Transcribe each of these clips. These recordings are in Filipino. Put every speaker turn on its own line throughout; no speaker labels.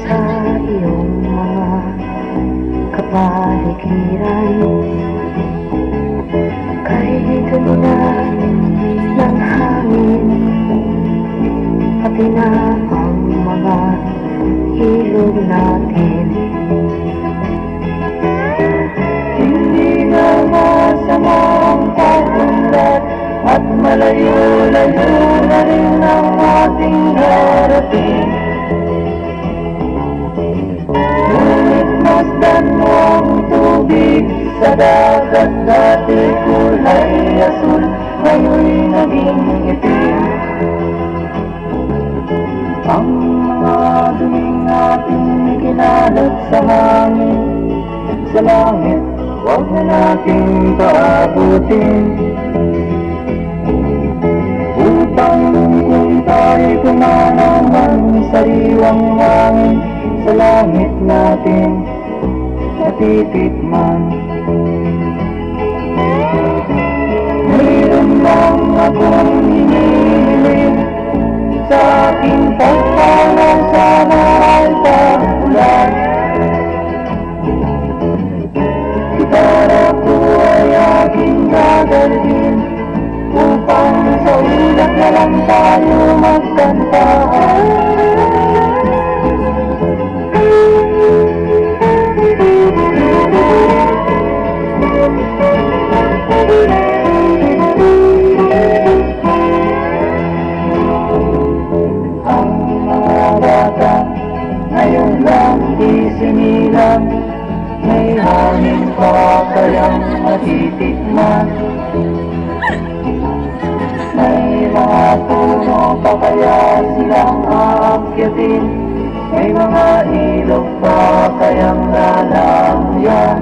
sa iyong mga kapaligiran. Kay ganda ng hangin, pati na ang mga ilog natin. Hindi na masama ang pag-unlad, at malayo-layo na rin ang ating darating. Ngunit masdan mo ang tubig sa dagat, dati kulay asul, ngayon'y naging itim. Ang mga duming ating kinalat sa hangin, sa langit, huwag na nating paabutin. Upang kung tayo'y kumanaman, sariwang hangin sa langit natin natitikman. Mayroon lang akong hinihiling, sa aking pagpanaw sana ay pag-ulan. Gitara ko ay aking gagalhin, upang sa ulat na lang tayo magkantaan. Ang mga bata ngayon lang isinilang, may hangin pa kayang matitikman. May mga puno pa kaya silang aakyatin, may mga ilog pa kayang lalamuyan.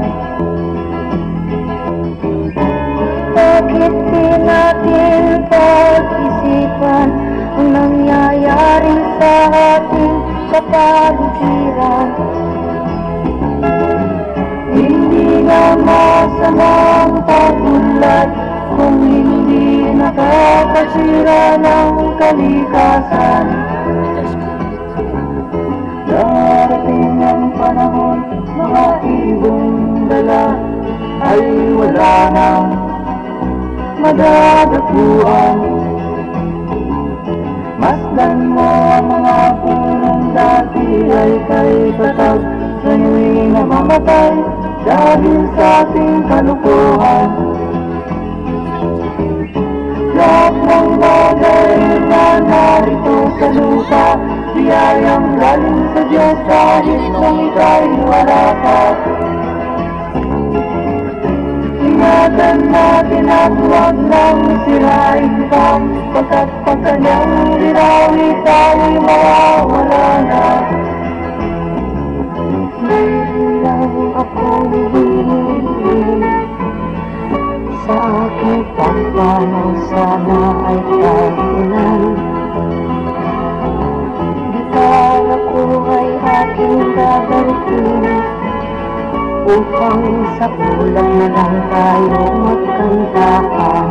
Bakit di natin pag-isipan ang nangyayari sa ating kapaligiran? Hindi na masama ang pag-unlad kung hindi nakakasira ng kalikasan. Darating ang panahon, mga ibong dala ay wala nang madadapuan. Masdan mo ang mga punong dati ay kay patag, ngayon'y namamatay dahil sa ating kalukuhan. Lahat ng bagay na narito sa lupa, biyayang galing sa Diyos kahit nung ika'y wala pa. Ingatan natin at huwag nang sirain pa, pagkat pag kanyang dinawi tayo'y mawawala na. Mayroon lang akong hinihiling, sa aking pagpanaw sana ay pag-ulan. Gitara ko ay aking gagalhin, upang sa ulan na lang tayo magkantaan.